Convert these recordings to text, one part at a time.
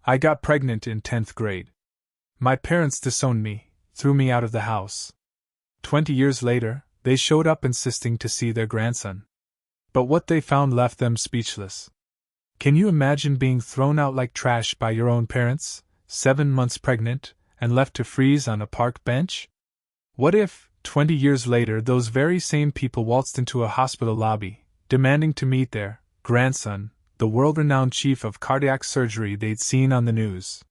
I got pregnant in 10th grade. My parents disowned me, threw me out of the house. 20 years later, they showed up insisting to see their grandson. But what they found left them speechless. Can you imagine being thrown out like trash by your own parents, 7 months pregnant, and left to freeze on a park bench? What if, 20 years later, those very same people waltzed into a hospital lobby, demanding to meet their grandson, the world-renowned chief of cardiac surgery they'd seen on the news?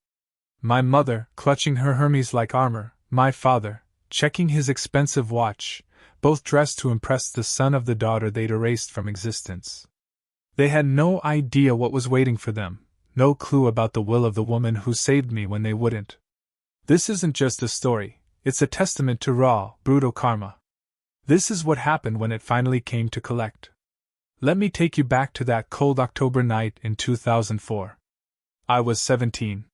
My mother, clutching her Hermes-like armor, my father, checking his expensive watch, both dressed to impress the son of the daughter they'd erased from existence. They had no idea what was waiting for them, no clue about the will of the woman who saved me when they wouldn't. This isn't just a story, it's a testament to raw, brutal karma. This is what happened when it finally came to collect. Let me take you back to that cold October night in 2004. I was 17.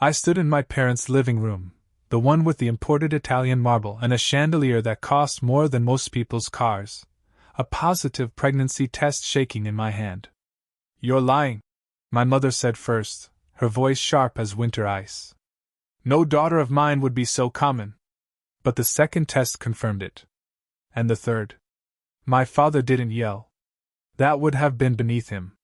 I stood in my parents' living room, the one with the imported Italian marble and a chandelier that cost more than most people's cars, a positive pregnancy test shaking in my hand. You're lying, my mother said first, her voice sharp as winter ice. No daughter of mine would be so common. But the second test confirmed it. And the third. My father didn't yell. That would have been beneath him.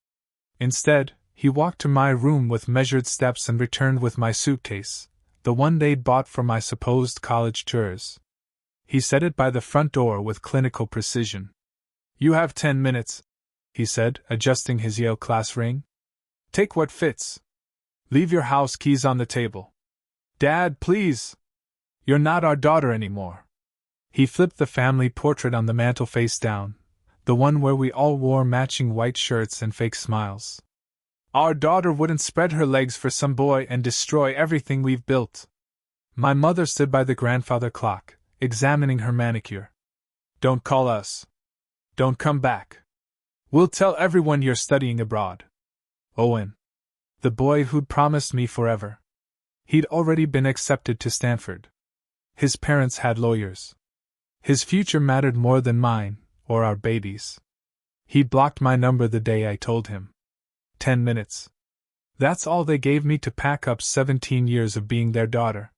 Instead, he walked to my room with measured steps and returned with my suitcase, the one they'd bought for my supposed college tours. He set it by the front door with clinical precision. You have 10 minutes, he said, adjusting his Yale class ring. Take what fits. Leave your house keys on the table. Dad, please. You're not our daughter anymore. He flipped the family portrait on the mantel face down, the one where we all wore matching white shirts and fake smiles. Our daughter wouldn't spread her legs for some boy and destroy everything we've built. My mother stood by the grandfather clock, examining her manicure. Don't call us. Don't come back. We'll tell everyone you're studying abroad. Owen. The boy who'd promised me forever. He'd already been accepted to Stanford. His parents had lawyers. His future mattered more than mine, or our babies. He blocked my number the day I told him. 10 minutes. That's all they gave me to pack up 17 years of being their daughter.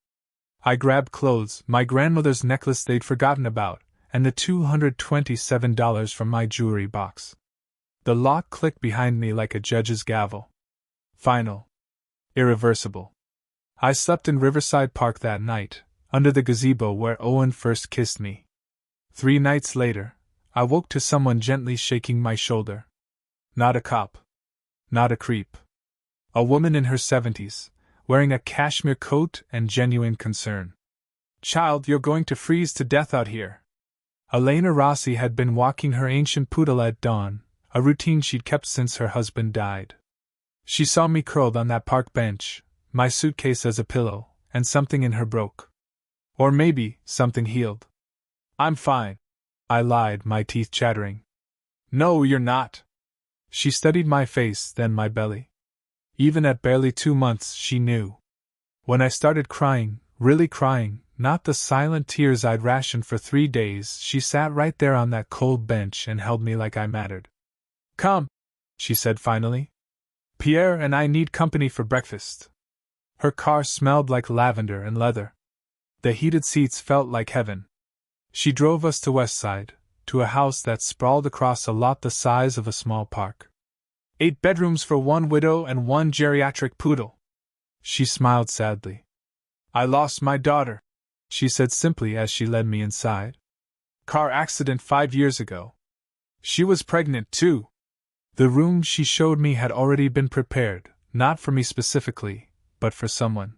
I grabbed clothes, my grandmother's necklace they'd forgotten about, and the $227 from my jewelry box. The lock clicked behind me like a judge's gavel. Final. Irreversible. I slept in Riverside Park that night, under the gazebo where Owen first kissed me. 3 nights later, I woke to someone gently shaking my shoulder. Not a cop. Not a creep. A woman in her 70s, wearing a cashmere coat and genuine concern. Child, you're going to freeze to death out here. Elena Rossi had been walking her ancient poodle at dawn, a routine she'd kept since her husband died. She saw me curled on that park bench, my suitcase as a pillow, and something in her broke. Or maybe, something healed. I'm fine, I lied, my teeth chattering. No, you're not. She studied my face, then my belly. Even at barely 2 months, she knew. When I started crying, really crying, not the silent tears I'd rationed for 3 days, she sat right there on that cold bench and held me like I mattered. Come, she said finally. Pierre and I need company for breakfast. Her car smelled like lavender and leather. The heated seats felt like heaven. She drove us to West Side, to a house that sprawled across a lot the size of a small park. 8 bedrooms for 1 widow and 1 geriatric poodle. She smiled sadly. I lost my daughter, she said simply as she led me inside. Car accident 5 years ago. She was pregnant too. The room she showed me had already been prepared, not for me specifically, but for someone.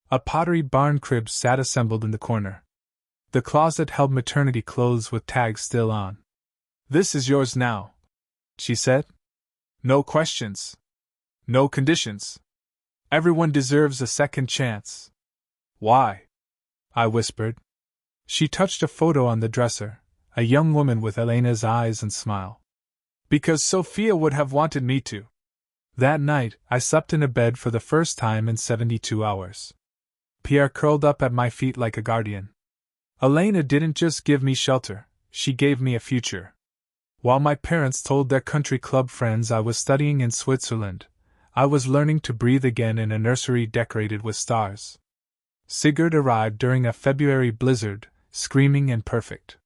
A pottery barn crib sat assembled in the corner. The closet held maternity clothes with tags still on. This is yours now, she said. No questions. No conditions. Everyone deserves a second chance. Why? I whispered. She touched a photo on the dresser, a young woman with Elena's eyes and smile. Because Sophia would have wanted me to. That night, I slept in a bed for the first time in 72 hours. Pierre curled up at my feet like a guardian. Elena didn't just give me shelter, she gave me a future. While my parents told their country club friends I was studying in Switzerland, I was learning to breathe again in a nursery decorated with stars. Sigurd arrived during a February blizzard, screaming and perfect.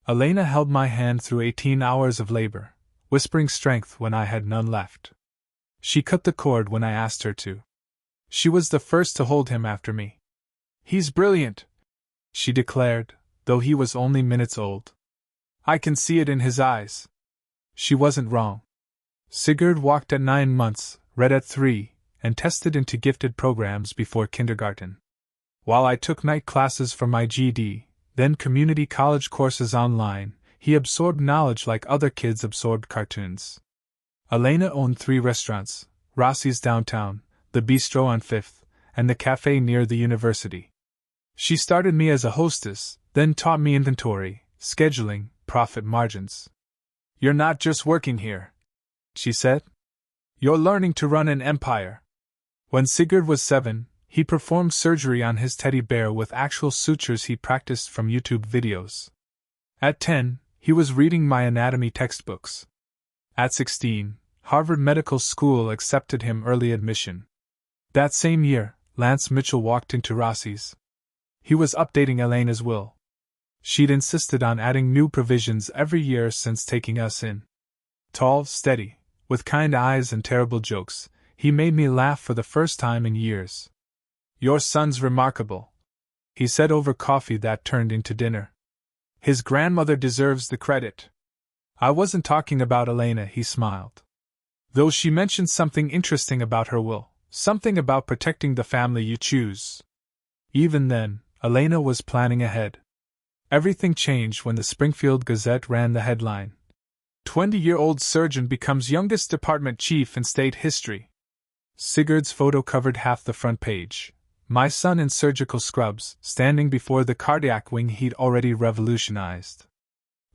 Elena held my hand through 18 hours of labor, whispering strength when I had none left. She cut the cord when I asked her to. She was the first to hold him after me. "He's brilliant," she declared, though he was only minutes old. "I can see it in his eyes." She wasn't wrong. Sigurd walked at 9 months, read at 3, and tested into gifted programs before kindergarten. While I took night classes for my GED, then community college courses online, he absorbed knowledge like other kids absorbed cartoons. Elena owned 3 restaurants: Rossi's downtown, the bistro on 5th, and the cafe near the university. She started me as a hostess, then taught me inventory, scheduling, profit margins. "You're not just working here," she said. "You're learning to run an empire." When Sigurd was 7, he performed surgery on his teddy bear with actual sutures he practiced from YouTube videos. At 10, he was reading my anatomy textbooks. At 16, Harvard Medical School accepted him early admission. That same year, Lance Mitchell walked into Rossi's. He was updating Elena's will. She'd insisted on adding new provisions every year since taking us in. Tall, steady, with kind eyes and terrible jokes, he made me laugh for the first time in years. "Your son's remarkable," he said over coffee that turned into dinner. "His grandmother deserves the credit." I wasn't talking about Elena, he smiled. Though she mentioned something interesting about her will, something about protecting the family you choose. Even then, Elena was planning ahead. Everything changed when the Springfield Gazette ran the headline: 20-year-old surgeon becomes youngest department chief in state history. Sigurd's photo covered half the front page. My son in surgical scrubs, standing before the cardiac wing he'd already revolutionized.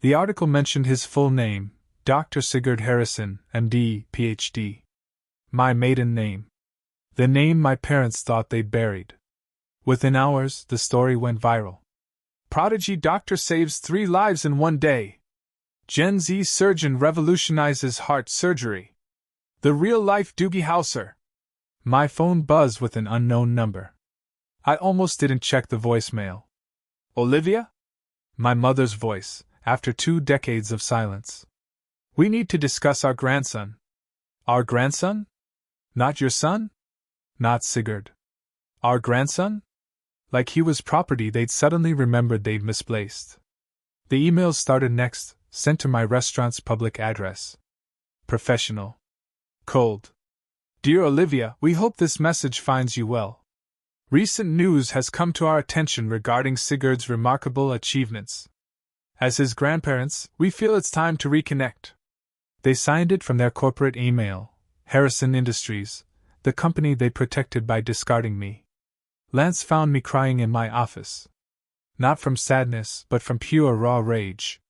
The article mentioned his full name, Dr. Sigurd Harrison, MD, PhD. My maiden name. The name my parents thought they'd buried. Within hours, the story went viral. Prodigy doctor saves 3 lives in one day. Gen Z surgeon revolutionizes heart surgery. The real-life Doogie Howser. My phone buzzed with an unknown number. I almost didn't check the voicemail. "Olivia?" My mother's voice, after 2 decades of silence. "We need to discuss our grandson." "Our grandson? Not your son?" "Not Sigurd." "Our grandson?" Like he was property they'd suddenly remembered they'd misplaced. The emails started next, sent to my restaurant's public address. Professional. Cold. "Dear Olivia, we hope this message finds you well. Recent news has come to our attention regarding Sigurd's remarkable achievements. As his grandparents, we feel it's time to reconnect." They signed it from their corporate email, Harrison Industries, the company they protected by discarding me. Lance found me crying in my office. Not from sadness, but from pure raw rage.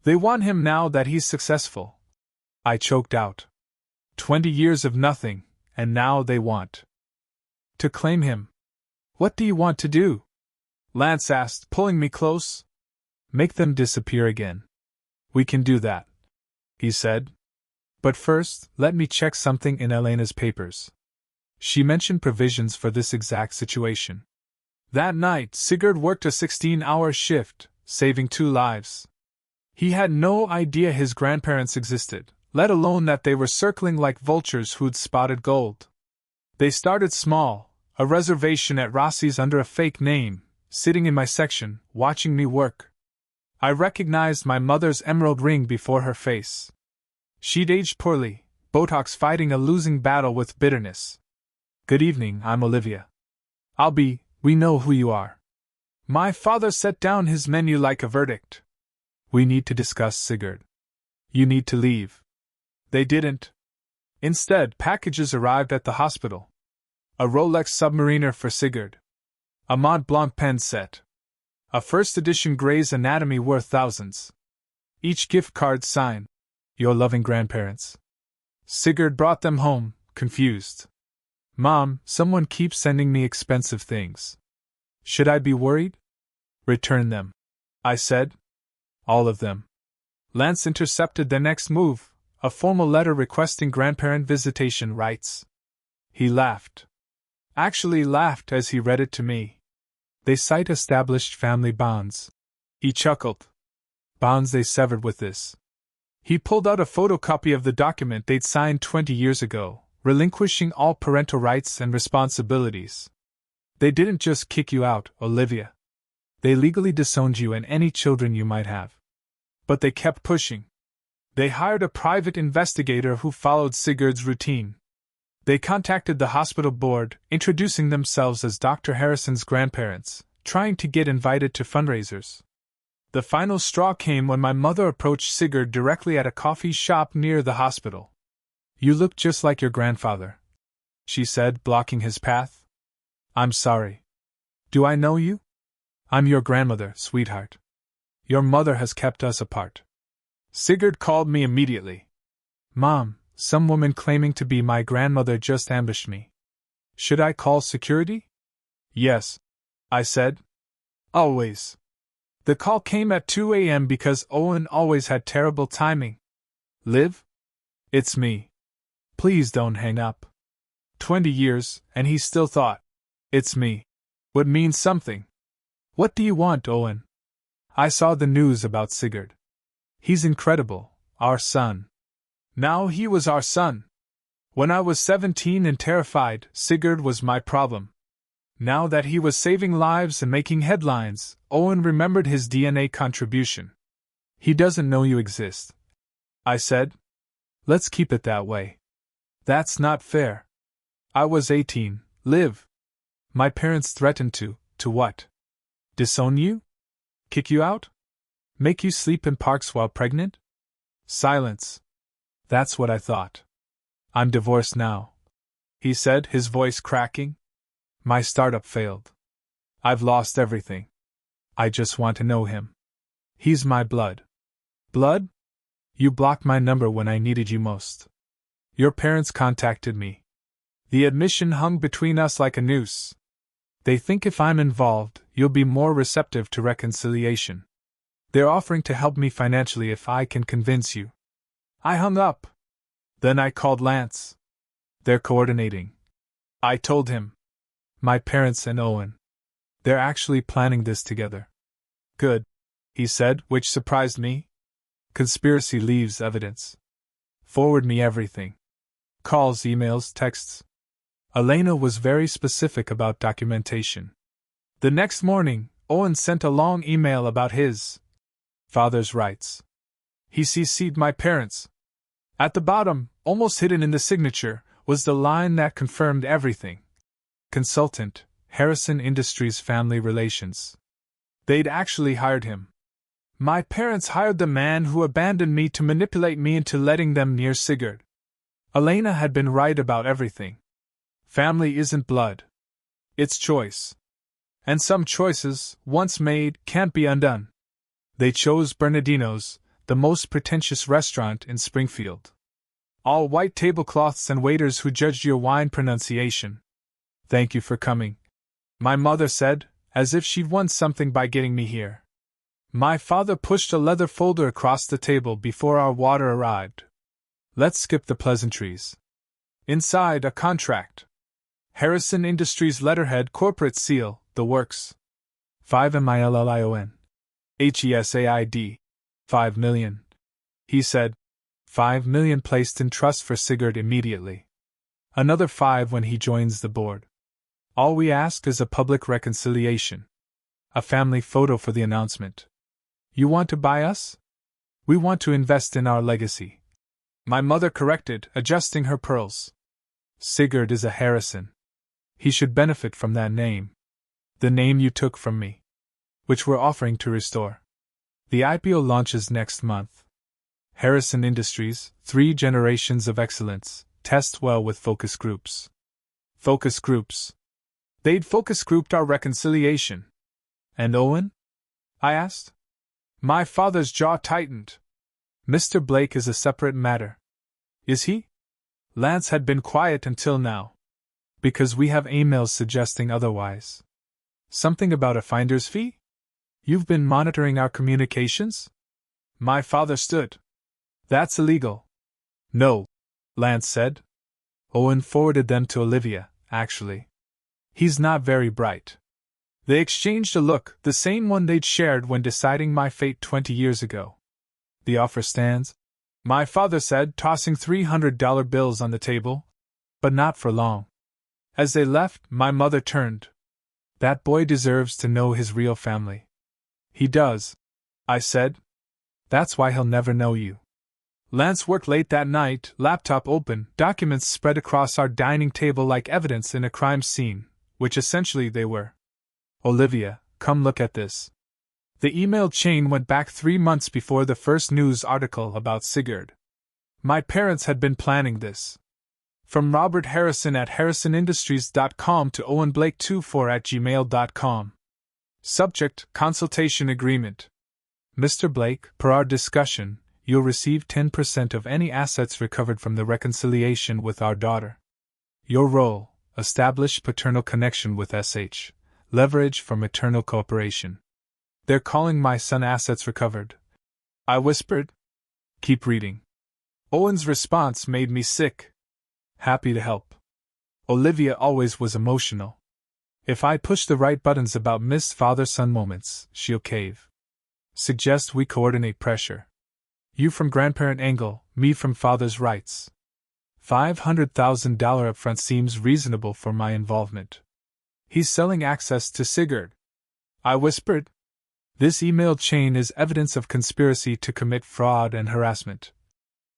"They want him now that he's successful," I choked out. 20 years of nothing, and now they want to claim him. "What do you want to do?" Lance asked, pulling me close. "Make them disappear again." "We can do that," he said. "But first, let me check something in Elena's papers." She mentioned provisions for this exact situation. That night, Sigurd worked a 16-hour shift, saving 2 lives. He had no idea his grandparents existed, let alone that they were circling like vultures who'd spotted gold. They started small, a reservation at Rossi's under a fake name, sitting in my section, watching me work. I recognized my mother's emerald ring before her face. She'd aged poorly, Botox fighting a losing battle with bitterness. "Good evening, I'm Olivia." We know who you are." My father set down his menu like a verdict. "We need to discuss Sigurd. You need to leave." They didn't. Instead, packages arrived at the hospital. A Rolex Submariner for Sigurd. A Mont Blanc pen set. A first edition Grey's Anatomy worth thousands. Each gift card signed, "Your loving grandparents." Sigurd brought them home, confused. "Mom, someone keeps sending me expensive things. Should I be worried?" "Return them," I said. "All of them." Lance intercepted their next move, a formal letter requesting grandparent visitation rights. He laughed. Actually laughed as he read it to me. They cite established family bonds. He chuckled. Bonds they severed with this. He pulled out a photocopy of the document they'd signed 20 years ago, relinquishing all parental rights and responsibilities. They didn't just kick you out, Olivia. They legally disowned you and any children you might have. But they kept pushing. They hired a private investigator who followed Sigurd's routine. They contacted the hospital board, introducing themselves as Dr. Harrison's grandparents, trying to get invited to fundraisers. The final straw came when my mother approached Sigurd directly at a coffee shop near the hospital. "You look just like your grandfather," she said, blocking his path. "I'm sorry. Do I know you?" "I'm your grandmother, sweetheart. Your mother has kept us apart." Sigurd called me immediately. "Mom, some woman claiming to be my grandmother just ambushed me. Should I call security?" "Yes," I said. "Always." The call came at 2 a.m. because Owen always had terrible timing. "Liv? It's me. Please don't hang up." 20 years, and he still thought, "It's me," would mean something. "What do you want, Owen?" I saw the news about Sigurd. "He's incredible, our son." Now he was our son. When I was 17 and terrified, Sigurd was my problem. Now that he was saving lives and making headlines, Owen remembered his DNA contribution. "He doesn't know you exist," I said. "Let's keep it that way." "That's not fair. I was 18, Liv. My parents threatened to what? Disown you? Kick you out? Make you sleep in parks while pregnant?" Silence. "That's what I thought. I'm divorced now," he said, his voice cracking. "My startup failed. I've lost everything. I just want to know him. He's my blood." "Blood? You blocked my number when I needed you most. Your parents contacted me. The admission hung between us like a noose. They think if I'm involved, you'll be more receptive to reconciliation. They're offering to help me financially if I can convince you." I hung up. Then I called Lance. "They're coordinating," I told him. "My parents and Owen. They're actually planning this together." "Good," he said, which surprised me. "Conspiracy leaves evidence. Forward me everything. Calls, emails, texts." Elena was very specific about documentation. The next morning, Owen sent a long email about his father's rights. He CC'd my parents. At the bottom, almost hidden in the signature, was the line that confirmed everything. Consultant, Harrison Industries Family Relations. They'd actually hired him. My parents hired the man who abandoned me to manipulate me into letting them near Sigurd. Elena had been right about everything. Family isn't blood. It's choice. And some choices, once made, can't be undone. They chose Bernardino's, the most pretentious restaurant in Springfield. All white tablecloths and waiters who judged your wine pronunciation. "Thank you for coming," my mother said, as if she'd won something by getting me here. My father pushed a leather folder across the table before our water arrived. "Let's skip the pleasantries." Inside, a contract. Harrison Industries letterhead, corporate seal, the works. 5 million. HESAID. 5 million. He said. 5 million placed in trust for Sigurd immediately. Another 5 when he joins the board. All we ask is a public reconciliation. A family photo for the announcement. "You want to buy us?" "We want to invest in our legacy," my mother corrected, adjusting her pearls. "Sigurd is a Harrison. He should benefit from that name. The name you took from me. Which we're offering to restore. The IPO launches next month. Harrison Industries, 3 generations of excellence, test well with focus groups." Focus groups. They'd focus grouped our reconciliation. "And Owen?" I asked. My father's jaw tightened. "Mr. Blake is a separate matter." "Is he?" Lance had been quiet until now. "Because we have emails suggesting otherwise." "Something about a finder's fee? You've been monitoring our communications?" My father stood. "That's illegal." "No," Lance said. Owen forwarded them to Olivia, actually. He's not very bright. They exchanged a look, the same one they'd shared when deciding my fate 20 years ago. The offer stands, my father said, tossing $300 bills on the table. But not for long. As they left, my mother turned. That boy deserves to know his real family. He does, I said. That's why he'll never know you. Lance worked late that night, laptop open, documents spread across our dining table like evidence in a crime scene, which essentially they were. Olivia, come look at this. The email chain went back 3 months before the first news article about Sigurd. My parents had been planning this. From Robert Harrison at harrisonindustries.com to owenblake24@gmail.com. Subject, consultation agreement. Mr. Blake, per our discussion, you'll receive 10% of any assets recovered from the reconciliation with our daughter. Your role, establish paternal connection with SH. Leverage for maternal cooperation. They're calling my son assets recovered. I whispered. Keep reading. Owen's response made me sick. Happy to help. Olivia always was emotional. If I push the right buttons about missed father-son moments, she'll cave. Suggest we coordinate pressure. You from grandparent angle, me from father's rights. $500,000 upfront seems reasonable for my involvement. He's selling access to Sigurd. I whispered. This email chain is evidence of conspiracy to commit fraud and harassment.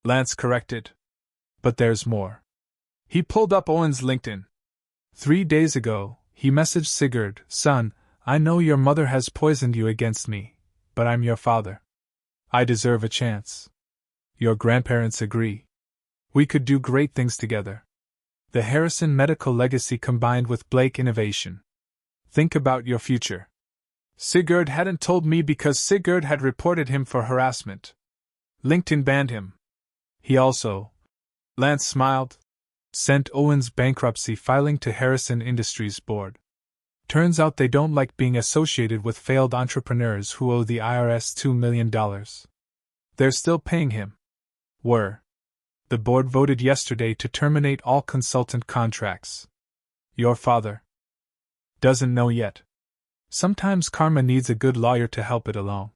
Lance corrected. But there's more. He pulled up Owen's LinkedIn. 3 days ago, he messaged Sigurd, son, I know your mother has poisoned you against me, but I'm your father. I deserve a chance. Your grandparents agree. We could do great things together. The Harrison medical legacy combined with Blake innovation. Think about your future. Sigurd hadn't told me because Sigurd had reported him for harassment. LinkedIn banned him. He also, Lance smiled, sent Owen's bankruptcy filing to Harrison Industries board. Turns out they don't like being associated with failed entrepreneurs who owe the IRS $2 million. They're still paying him. The board voted yesterday to terminate all consultant contracts. Your father doesn't know yet. Sometimes karma needs a good lawyer to help it along.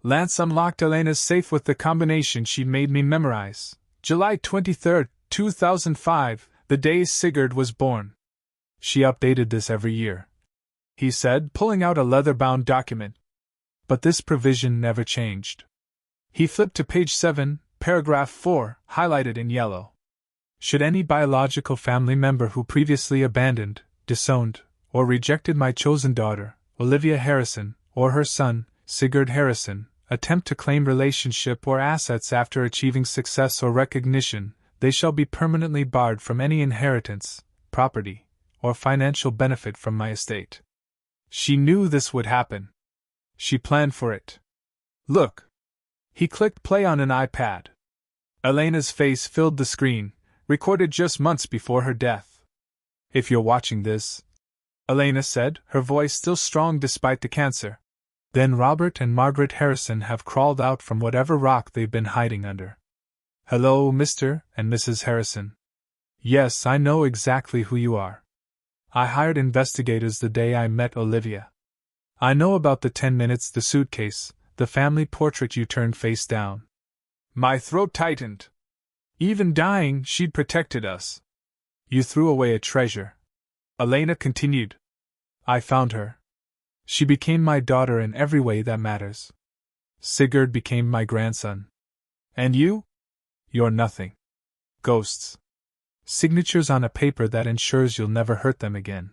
Lance unlocked Elena's safe with the combination she made me memorize. July 23, 2005, the day Sigurd was born. She updated this every year, he said, pulling out a leather-bound document. But this provision never changed. He flipped to page 7, paragraph 4, highlighted in yellow. Should any biological family member who previously abandoned, disowned, or rejected my chosen daughter, Olivia Harrison, or her son, Sigurd Harrison, attempt to claim relationship or assets after achieving success or recognition, they shall be permanently barred from any inheritance, property, or financial benefit from my estate. She knew this would happen. She planned for it. Look. He clicked play on an iPad. Elena's face filled the screen, recorded just months before her death. If you're watching this, Elena said, her voice still strong despite the cancer, then Robert and Margaret Harrison have crawled out from whatever rock they've been hiding under. Hello, Mr. and Mrs. Harrison. Yes, I know exactly who you are. I hired investigators the day I met Olivia. I know about the 10 minutes, the suitcase, the family portrait you turned face down. My throat tightened. Even dying, she'd protected us. You threw away a treasure. Elena continued. I found her. She became my daughter in every way that matters. Sigurd became my grandson. And you? You're nothing. Ghosts. Signatures on a paper that ensures you'll never hurt them again.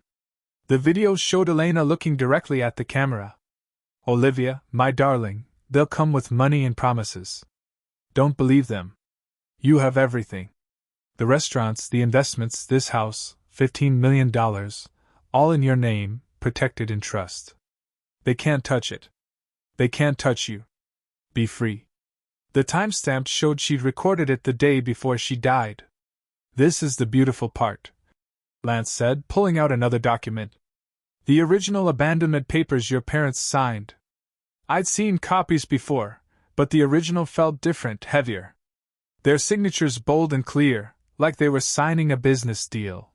The video showed Elena looking directly at the camera. Olivia, my darling, they'll come with money and promises. Don't believe them. You have everything. The restaurants, the investments, this house, $15 million, all in your name, protected in trust. They can't touch it. They can't touch you. Be free. The timestamp showed she'd recorded it the day before she died. This is the beautiful part, Lance said, pulling out another document. The original abandonment papers your parents signed. I'd seen copies before, but the original felt different, heavier. Their signatures bold and clear, like they were signing a business deal.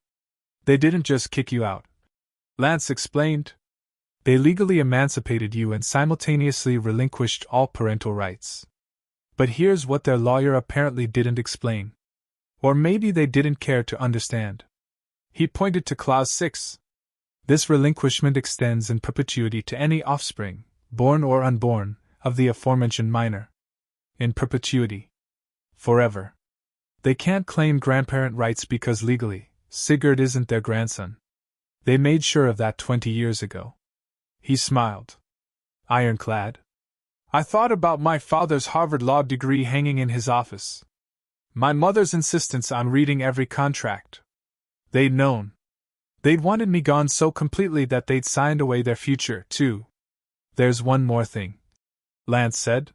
They didn't just kick you out, Lance explained. They legally emancipated you and simultaneously relinquished all parental rights. But here's what their lawyer apparently didn't explain. Or maybe they didn't care to understand. He pointed to Clause 6. This relinquishment extends in perpetuity to any offspring, born or unborn, of the aforementioned minor. In perpetuity. Forever. They can't claim grandparent rights because legally, Sigurd isn't their grandson. They made sure of that 20 years ago. He smiled. Ironclad. I thought about my father's Harvard Law degree hanging in his office. My mother's insistence on reading every contract. They'd known. They'd wanted me gone so completely that they'd signed away their future, too. There's one more thing, Lance said.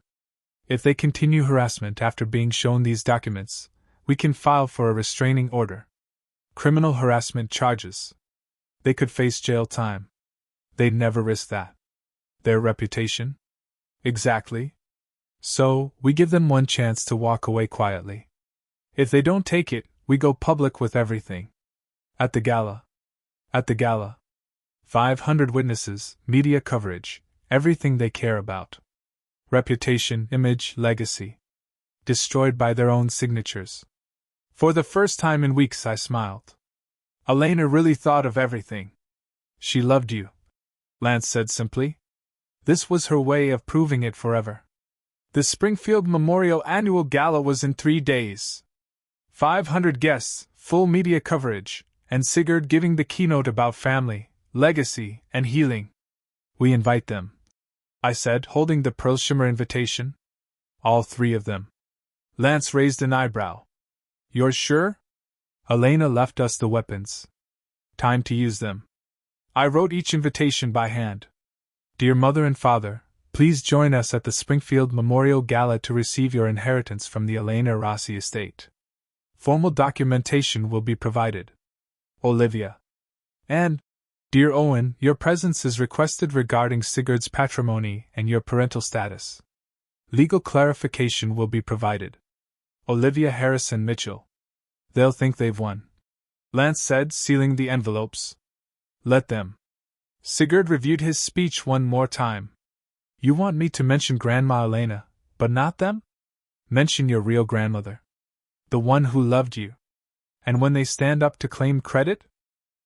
If they continue harassment after being shown these documents, we can file for a restraining order. Criminal harassment charges. They could face jail time. They'd never risk that. Their reputation? Exactly. So, we give them one chance to walk away quietly. If they don't take it, we go public with everything. At the gala. At the gala. 500 witnesses, media coverage, everything they care about. Reputation, image, legacy. Destroyed by their own signatures. For the first time in weeks I smiled. Elena really thought of everything. She loved you, Lance said simply. This was her way of proving it forever. The Springfield Memorial Annual Gala was in 3 days. 500 guests, full media coverage, and Sigurd giving the keynote about family, legacy, and healing. We invite them, I said, holding the pearl shimmer invitation. All 3 of them. Lance raised an eyebrow. You're sure? Elena left us the weapons. Time to use them. I wrote each invitation by hand. Dear Mother and Father, please join us at the Springfield Memorial Gala to receive your inheritance from the Elena Rossi estate. Formal documentation will be provided. Olivia. And, dear Owen, your presence is requested regarding Sigurd's patrimony and your parental status. Legal clarification will be provided. Olivia Harrison Mitchell. They'll think they've won, Lance said, sealing the envelopes. Let them. Sigurd reviewed his speech one more time. You want me to mention Grandma Elena, but not them? Mention your real grandmother. The one who loved you. And when they stand up to claim credit?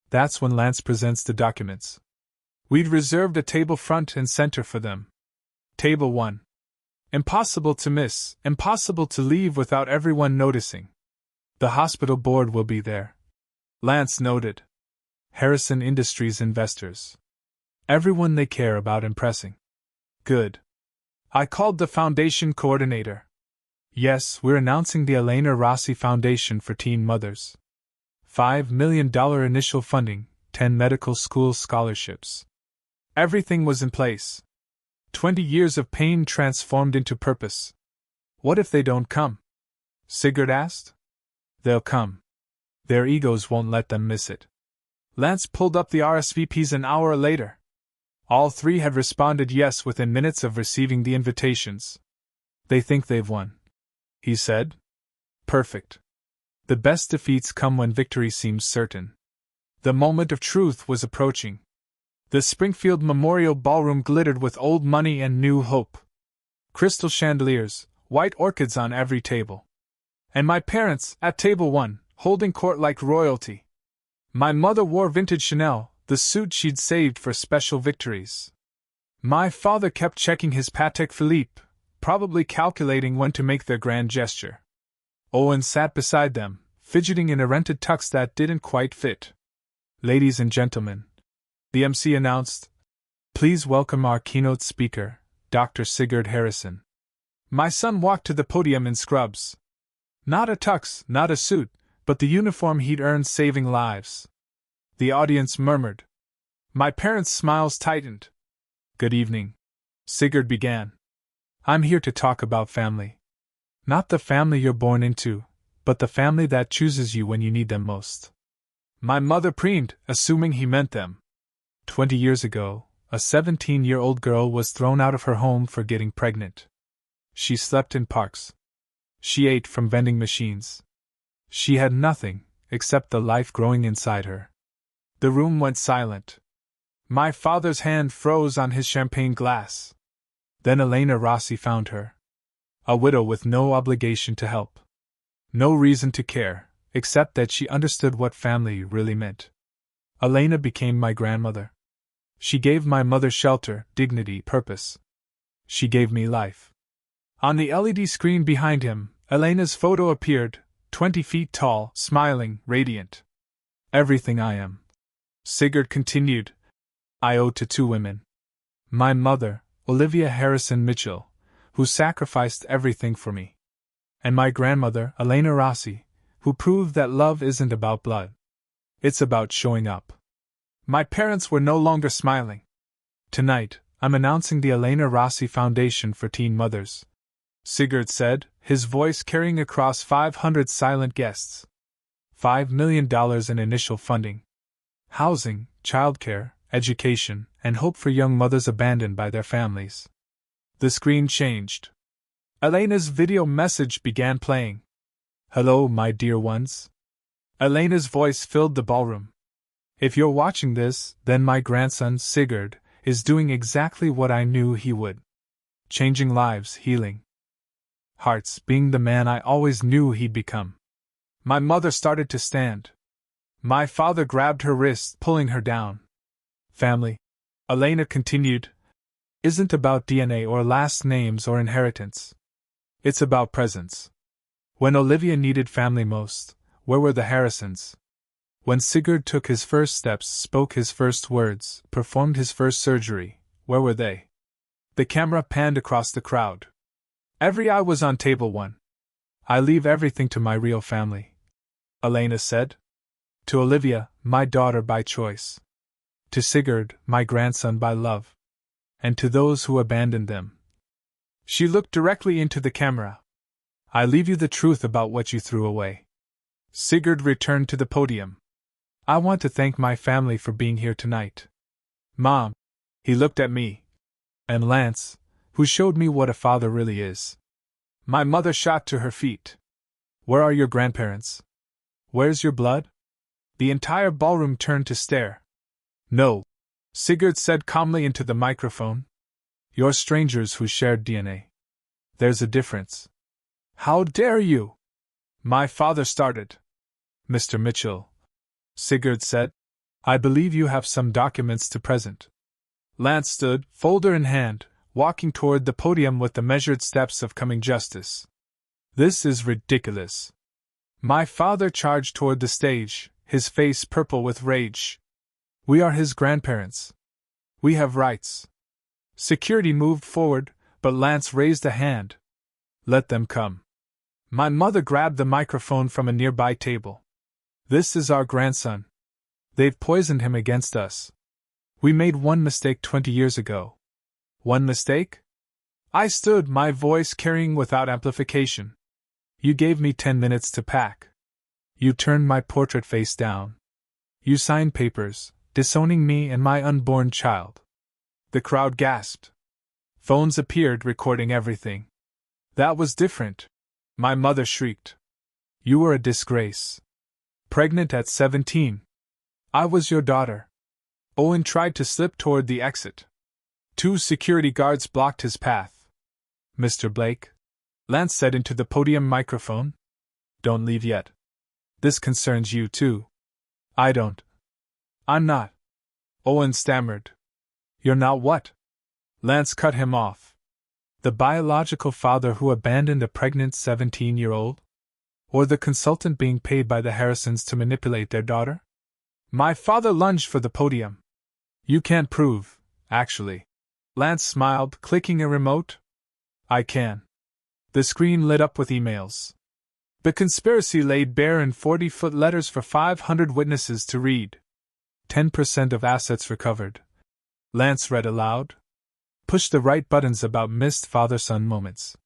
That's when Lance presents the documents. We'd reserved a table front and center for them. Table 1. Impossible to miss, impossible to leave without everyone noticing. The hospital board will be there, Lance noted. Harrison Industries investors. Everyone they care about impressing. Good. I called the foundation coordinator. Yes, we're announcing the Elena Rossi Foundation for Teen Mothers. $5 million initial funding, 10 medical school scholarships. Everything was in place. 20 years of pain transformed into purpose. What if they don't come? Sigurd asked. They'll come. Their egos won't let them miss it. Lance pulled up the RSVPs an hour later. All 3 had responded yes within minutes of receiving the invitations. They think they've won, he said. Perfect. The best defeats come when victory seems certain. The moment of truth was approaching. The Springfield Memorial Ballroom glittered with old money and new hope. Crystal chandeliers, white orchids on every table. And my parents, at table 1, holding court like royalty. My mother wore vintage Chanel, the suit she'd saved for special victories. My father kept checking his Patek Philippe, probably calculating when to make their grand gesture. Owen sat beside them, fidgeting in a rented tux that didn't quite fit. Ladies and gentlemen, the MC announced, please welcome our keynote speaker, Dr. Sigurd Harrison. My son walked to the podium in scrubs. Not a tux, not a suit, but the uniform he'd earned saving lives. The audience murmured. My parents' smiles tightened. Good evening, Sigurd began. I'm here to talk about family. Not the family you're born into, but the family that chooses you when you need them most. My mother preened, assuming he meant them. 20 years ago, a 17-year-old girl was thrown out of her home for getting pregnant. She slept in parks. She ate from vending machines. She had nothing, except the life growing inside her. The room went silent. My father's hand froze on his champagne glass. Then Elena Rossi found her. A widow with no obligation to help. No reason to care, except that she understood what family really meant. Elena became my grandmother. She gave my mother shelter, dignity, purpose. She gave me life. On the LED screen behind him, Elena's photo appeared, 20 feet tall, smiling, radiant. Everything I am. Sigurd continued. I owe to two women. My mother, Olivia Harrison Mitchell, who sacrificed everything for me. And my grandmother, Elena Rossi, who proved that love isn't about blood. It's about showing up. My parents were no longer smiling. Tonight, I'm announcing the Elena Rossi Foundation for Teen Mothers, Sigurd said, his voice carrying across 500 silent guests. $5 million in initial funding. Housing, childcare, education, and hope for young mothers abandoned by their families. The screen changed. Elena's video message began playing. Hello, my dear ones. Elena's voice filled the ballroom. If you're watching this, then my grandson, Sigurd, is doing exactly what I knew he would. Changing lives, healing hearts, being the man I always knew he'd become. My mother started to stand. My father grabbed her wrist, pulling her down. Family, Elena continued, isn't about DNA or last names or inheritance. It's about presence. When Olivia needed family most, where were the Harrisons? When Sigurd took his first steps, spoke his first words, performed his first surgery, where were they? The camera panned across the crowd. Every eye was on table one. I leave everything to my real family, Elena said. To Olivia, my daughter by choice. To Sigurd, my grandson by love. And to those who abandoned them. She looked directly into the camera. I leave you the truth about what you threw away. Sigurd returned to the podium. I want to thank my family for being here tonight. Mom, he looked at me. And Lance, who showed me what a father really is. My mother shot to her feet. Where are your grandparents? Where's your blood? The entire ballroom turned to stare. No, Sigurd said calmly into the microphone. You're strangers who shared DNA. There's a difference. How dare you? My father started. Mr. Mitchell, Sigurd said, I believe you have some documents to present. Lance stood, folder in hand, walking toward the podium with the measured steps of coming justice. This is ridiculous. My father charged toward the stage, his face purple with rage. We are his grandparents. We have rights. Security moved forward, but Lance raised a hand. Let them come. My mother grabbed the microphone from a nearby table. This is our grandson. They've poisoned him against us. We made one mistake 20 years ago. One mistake? I stood, my voice carrying without amplification. You gave me 10 minutes to pack. You turned my portrait face down. You signed papers, disowning me and my unborn child. The crowd gasped. Phones appeared recording everything. That was different. My mother shrieked. You were a disgrace. Pregnant at 17. I was your daughter. Owen tried to slip toward the exit. 2 security guards blocked his path. Mr. Blake, Lance said into the podium microphone. Don't leave yet. This concerns you too. I don't. I'm not. Owen stammered. You're not what? Lance cut him off. The biological father who abandoned a pregnant 17-year-old? Or the consultant being paid by the Harrisons to manipulate their daughter? My father lunged for the podium. You can't prove, actually. Lance smiled, clicking a remote. I can. The screen lit up with emails. The conspiracy laid bare in 40-foot letters for 500 witnesses to read. 10% of assets recovered. Lance read aloud. Push the right buttons about missed father-son moments.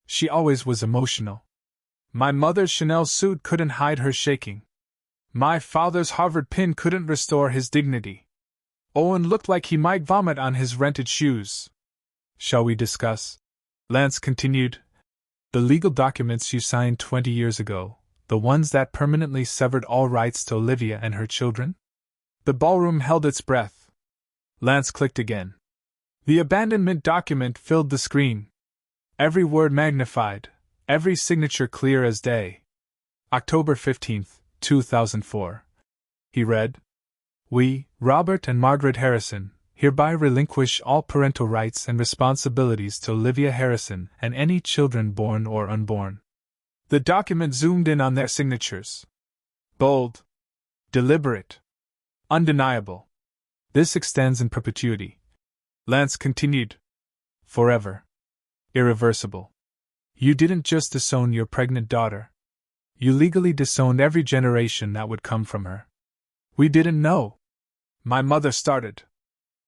She always was emotional. My mother's Chanel suit couldn't hide her shaking. My father's Harvard pin couldn't restore his dignity. Owen looked like he might vomit on his rented shoes. Shall we discuss? Lance continued. The legal documents you signed 20 years ago, The ones that permanently severed all rights to Olivia and her children? The ballroom held its breath. Lance clicked again. The abandonment document filled the screen. Every word magnified, every signature clear as day. October 15, 2004. He read. We, Robert and Margaret Harrison, hereby relinquish all parental rights and responsibilities to Olivia Harrison and any children born or unborn. The document zoomed in on their signatures. Bold. Deliberate. Undeniable. This extends in perpetuity. Lance continued. Forever. Irreversible. You didn't just disown your pregnant daughter. You legally disowned every generation that would come from her. We didn't know. My mother started.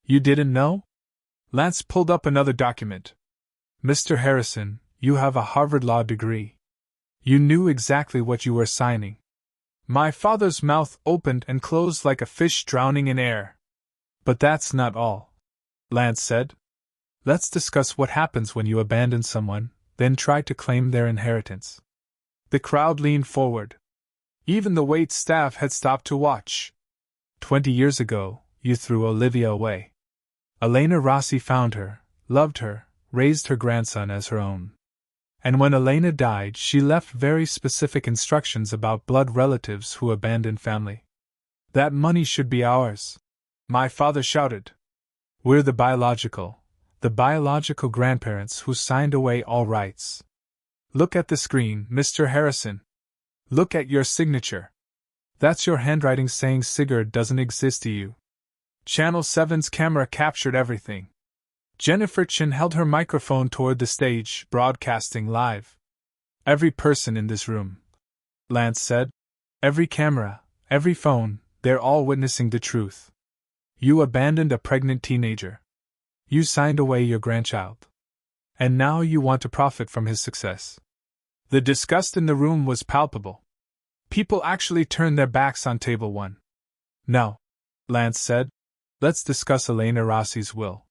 You didn't know? Lance pulled up another document. Mr. Harrison, you have a Harvard Law degree. You knew exactly what you were signing. My father's mouth opened and closed like a fish drowning in air. But that's not all, Lance said. Let's discuss what happens when you abandon someone, then try to claim their inheritance. The crowd leaned forward. Even the wait staff had stopped to watch. 20 years ago, you threw Olivia away. Elena Rossi found her, loved her, raised her grandson as her own. And when Elena died, she left very specific instructions about blood relatives who abandoned family. That money should be ours, my father shouted. We're the biological grandparents who signed away all rights. Look at the screen, Mr. Harrison. Look at your signature. That's your handwriting saying Sigurd doesn't exist to you. Channel 7's camera captured everything. Jennifer Chin held her microphone toward the stage, broadcasting live. Every person in this room, Lance said. Every camera, every phone, they're all witnessing the truth. You abandoned a pregnant teenager. You signed away your grandchild. And now you want to profit from his success. The disgust in the room was palpable. People actually turned their backs on table 1. Now, Lance said, let's discuss Elena Rossi's will.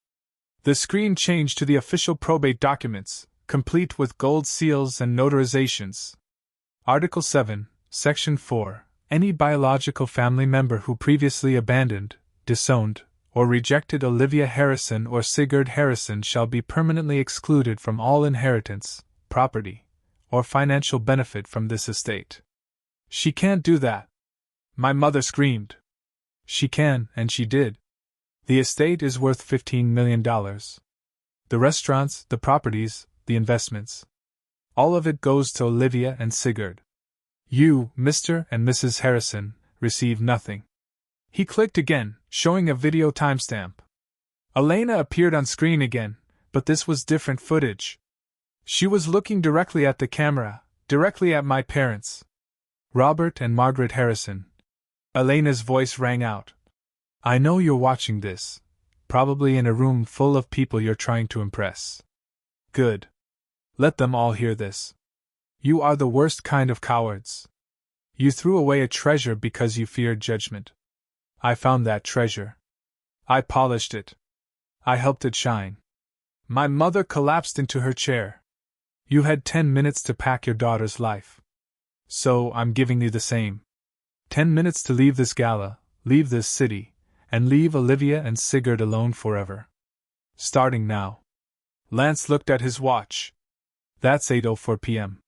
The screen changed to the official probate documents, complete with gold seals and notarizations. Article 7, Section 4. Any biological family member who previously abandoned, disowned, or rejected Olivia Harrison or Sigurd Harrison shall be permanently excluded from all inheritance, property, or financial benefit from this estate. She can't do that. My mother screamed. She can, and she did. The estate is worth $15 million. The restaurants, the properties, the investments. All of it goes to Olivia and Sigurd. You, Mr. and Mrs. Harrison, receive nothing. He clicked again, showing a video timestamp. Elena appeared on screen again, but this was different footage. She was looking directly at the camera, directly at my parents. Robert and Margaret Harrison. Elena's voice rang out. I know you're watching this, probably in a room full of people you're trying to impress. Good. Let them all hear this. You are the worst kind of cowards. You threw away a treasure because you feared judgment. I found that treasure. I polished it. I helped it shine. My mother collapsed into her chair. You had 10 minutes to pack your daughter's life. So I'm giving you the same. 10 minutes to leave this gala, leave this city, and leave Olivia and Sigurd alone forever. Starting now. Lance looked at his watch. That's 8:04 p.m.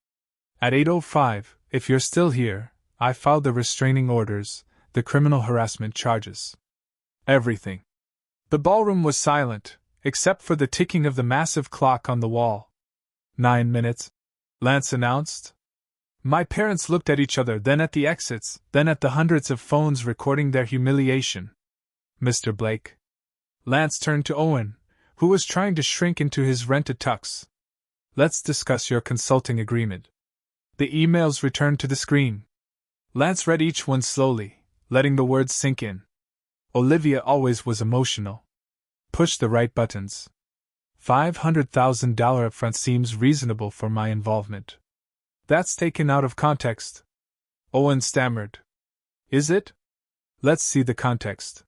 At 8:05, if you're still here, I filed the restraining orders, the criminal harassment charges. Everything. The ballroom was silent, except for the ticking of the massive clock on the wall. 9 minutes, Lance announced. My parents looked at each other, then at the exits, then at the hundreds of phones recording their humiliation. Mr. Blake. Lance turned to Owen, who was trying to shrink into his rented tux. Let's discuss your consulting agreement. The emails returned to the screen. Lance read each one slowly, letting the words sink in. Olivia always was emotional. Push the right buttons. $500,000 upfront seems reasonable for my involvement. That's taken out of context. Owen stammered. Is it? Let's see the context.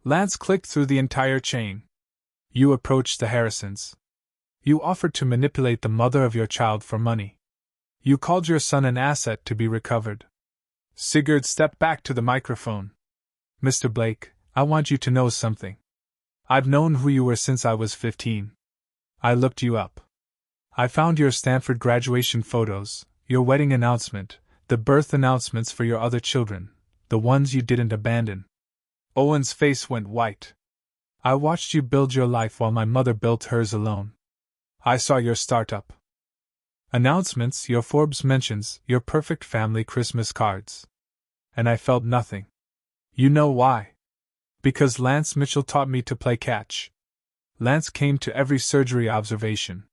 Lance clicked through the entire chain. You approached the Harrisons. You offered to manipulate the mother of your child for money. You called your son an asset to be recovered. Sigurd stepped back to the microphone. Mr. Blake, I want you to know something. I've known who you were since I was 15. I looked you up. I found your Stanford graduation photos, your wedding announcement, the birth announcements for your other children, the ones you didn't abandon. Owen's face went white. I watched you build your life while my mother built hers alone. I saw your startup announcements, your Forbes mentions, your perfect family Christmas cards. And I felt nothing. You know why? Because Lance Mitchell taught me to play catch. Lance came to every surgery observation.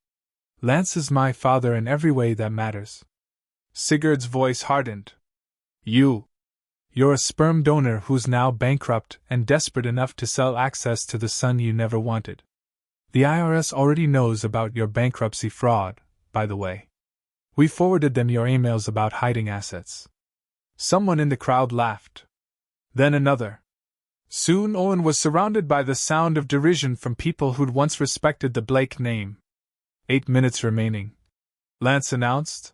Lance is my father in every way that matters. Sigurd's voice hardened. You're a sperm donor who's now bankrupt and desperate enough to sell access to the son you never wanted. The IRS already knows about your bankruptcy fraud, by the way. We forwarded them your emails about hiding assets. Someone in the crowd laughed. Then another. Soon Owen was surrounded by the sound of derision from people who'd once respected the Blake name. 8 minutes remaining. Lance announced.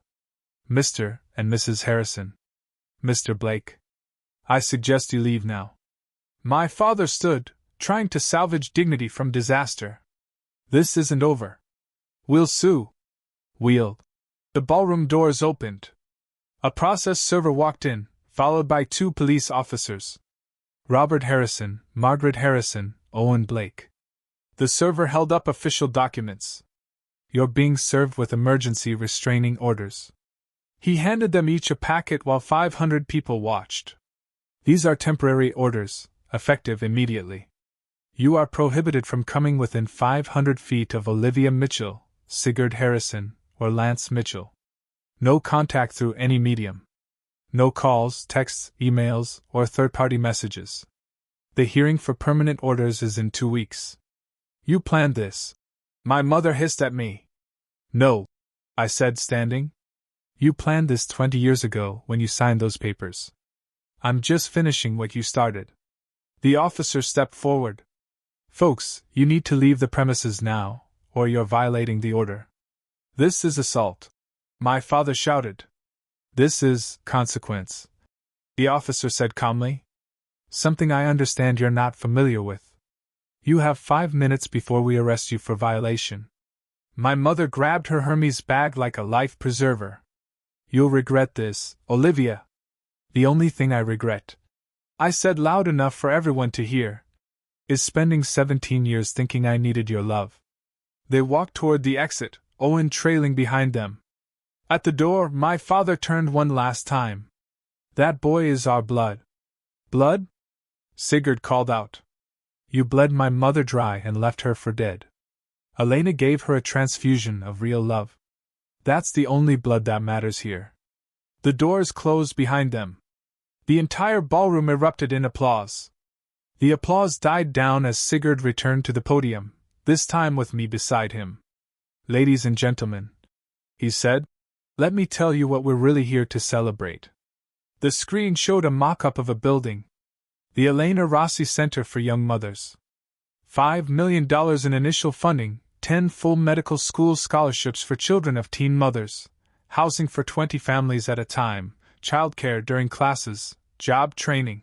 Mr. and Mrs. Harrison. Mr. Blake. I suggest you leave now. My father stood, trying to salvage dignity from disaster. This isn't over. We'll sue. The ballroom doors opened. A process server walked in, followed by 2 police officers. Robert Harrison, Margaret Harrison, Owen Blake. The server held up official documents. You're being served with emergency restraining orders. He handed them each a packet while 500 people watched. These are temporary orders, effective immediately. You are prohibited from coming within 500 feet of Olivia Mitchell, Sigurd Harrison, or Lance Mitchell. No contact through any medium. No calls, texts, emails, or third-party messages. The hearing for permanent orders is in 2 weeks. You planned this. My mother hissed at me. No, I said, standing. You planned this 20 years ago when you signed those papers. I'm just finishing what you started. The officer stepped forward. Folks, you need to leave the premises now, or you're violating the order. This is assault. My father shouted. This is consequence. The officer said calmly. Something I understand you're not familiar with. You have 5 minutes before we arrest you for violation. My mother grabbed her Hermes bag like a life preserver. You'll regret this, Olivia. The only thing I regret, I said loud enough for everyone to hear, is spending 17 years thinking I needed your love. They walked toward the exit, Owen trailing behind them. At the door, my father turned one last time. That boy is our blood. Blood? Sigurd called out. You bled my mother dry and left her for dead. Elena gave her a transfusion of real love. That's the only blood that matters here. The doors closed behind them. The entire ballroom erupted in applause. The applause died down as Sigurd returned to the podium, this time with me beside him. Ladies and gentlemen, he said, let me tell you what we're really here to celebrate. The screen showed a mock-up of a building. The Elena Rossi Center for Young Mothers. $5 million in initial funding, 10 full medical school scholarships for children of teen mothers, housing for 20 families at a time, childcare during classes, job training.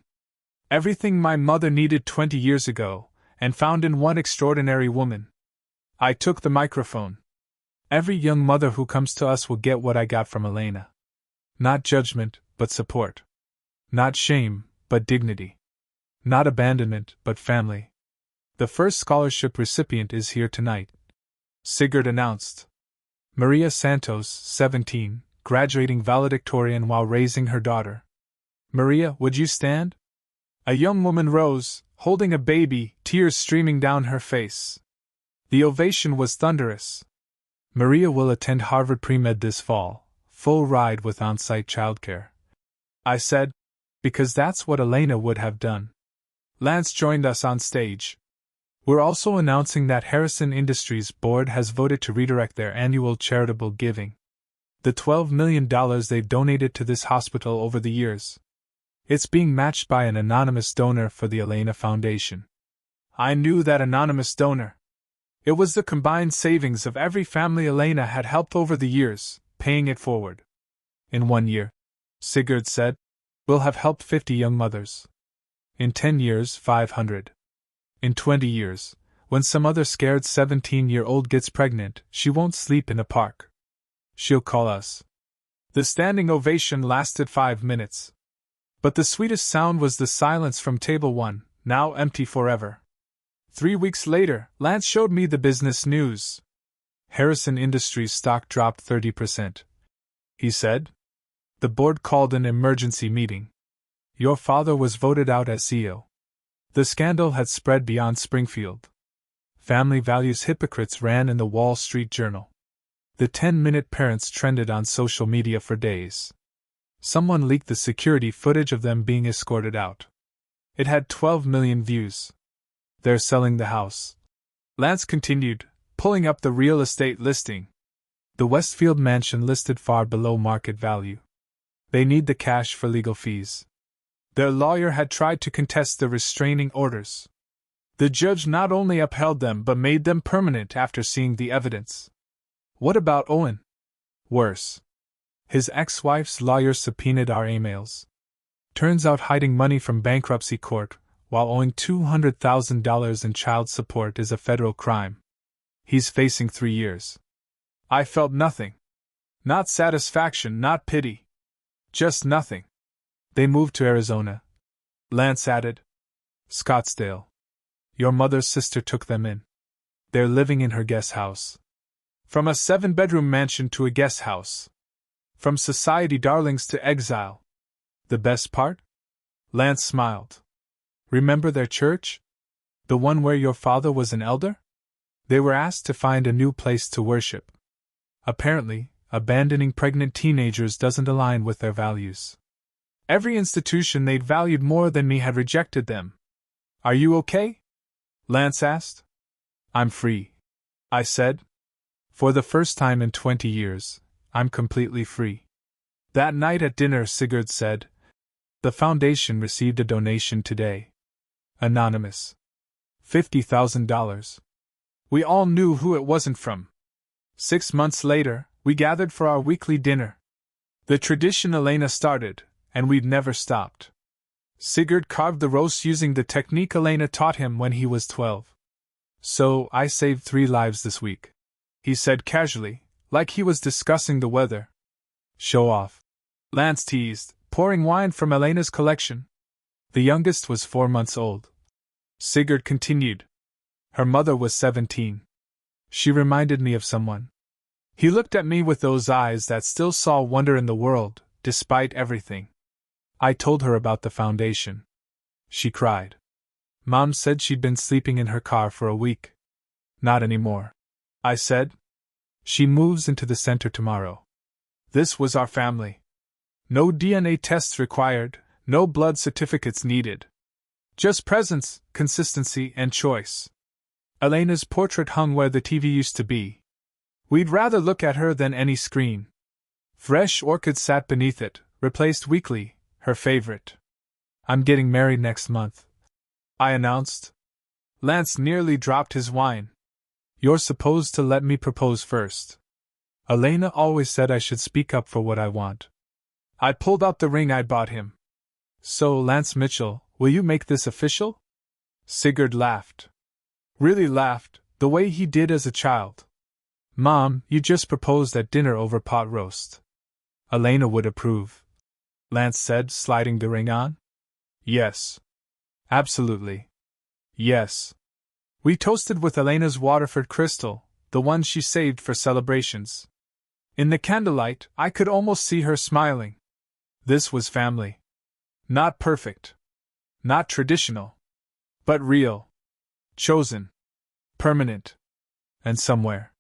Everything my mother needed 20 years ago, and found in one extraordinary woman. I took the microphone. Every young mother who comes to us will get what I got from Elena. Not judgment, but support. Not shame, but dignity. Not abandonment, but family. The first scholarship recipient is here tonight, Sigurd announced. Maria Santos, 17, graduating valedictorian while raising her daughter. Maria, would you stand? A young woman rose, holding a baby, tears streaming down her face. The ovation was thunderous. Maria will attend Harvard Pre-Med this fall, full ride with on-site childcare. I said, because that's what Elena would have done. Lance joined us on stage. We're also announcing that Harrison Industries Board has voted to redirect their annual charitable giving. The $12 million they've donated to this hospital over the years. It's being matched by an anonymous donor for the Elena Foundation. I knew that anonymous donor. It was the combined savings of every family Elena had helped over the years, paying it forward. In 1 year, Sigurd said, we'll have helped 50 young mothers. In 10 years, 500. In 20 years, when some other scared 17-year-old gets pregnant, she won't sleep in a park. She'll call us. The standing ovation lasted 5 minutes. But the sweetest sound was the silence from Table 1, now empty forever. 3 weeks later, Lance showed me the business news. Harrison Industries stock dropped 30%. He said. The board called an emergency meeting. Your father was voted out as CEO. The scandal had spread beyond Springfield. Family values hypocrites ran in the Wall Street Journal. The 10-minute parents trended on social media for days. Someone leaked the security footage of them being escorted out. It had 12 million views. They're selling the house. Lance continued, pulling up the real estate listing. The Westfield mansion listed far below market value. They need the cash for legal fees. Their lawyer had tried to contest the restraining orders. The judge not only upheld them but made them permanent after seeing the evidence. What about Owen? Worse. His ex-wife's lawyer subpoenaed our emails. Turns out hiding money from bankruptcy court while owing $200,000 in child support is a federal crime. He's facing 3 years. I felt nothing. Not satisfaction, not pity. Just nothing. They moved to Arizona. Lance added. Scottsdale. Your mother's sister took them in. They're living in her guest house. From a 7-bedroom mansion to a guest house. From society darlings to exile. The best part? Lance smiled. Remember their church? The one where your father was an elder? They were asked to find a new place to worship. Apparently, abandoning pregnant teenagers doesn't align with their values. Every institution they'd valued more than me had rejected them. Are you okay? Lance asked. I'm free, I said. For the first time in 20 years, I'm completely free. That night at dinner, Sigurd said, the foundation received a donation today. Anonymous. $50,000. We all knew who it wasn't from. 6 months later, we gathered for our weekly dinner. The tradition Elena started, and we'd never stopped. Sigurd carved the roast using the technique Elena taught him when he was 12. So, I saved 3 lives this week, he said casually, like he was discussing the weather. Show off. Lance teased, pouring wine from Elena's collection. The youngest was 4 months old. Sigurd continued. Her mother was 17. She reminded me of someone. He looked at me with those eyes that still saw wonder in the world, despite everything. I told her about the foundation. She cried. Mom said she'd been sleeping in her car for a week. Not anymore, I said. She moves into the center tomorrow. This was our family. No DNA tests required, no blood certificates needed. Just presence, consistency, and choice. Elena's portrait hung where the TV used to be. We'd rather look at her than any screen. Fresh orchids sat beneath it, replaced weekly, her favorite. I'm getting married next month, I announced. Lance nearly dropped his wine. You're supposed to let me propose first. Elena always said I should speak up for what I want. I pulled out the ring I'd bought him. So, Lance Mitchell, will you make this official? Sigurd laughed. Really laughed, the way he did as a child. Mom, you just proposed at dinner over pot roast. Elena would approve, Lance said, sliding the ring on. Yes. Absolutely. Yes. We toasted with Elena's Waterford crystal, the one she saved for celebrations. In the candlelight, I could almost see her smiling. This was family. Not perfect. Not traditional. But real. Chosen. Permanent. And somewhere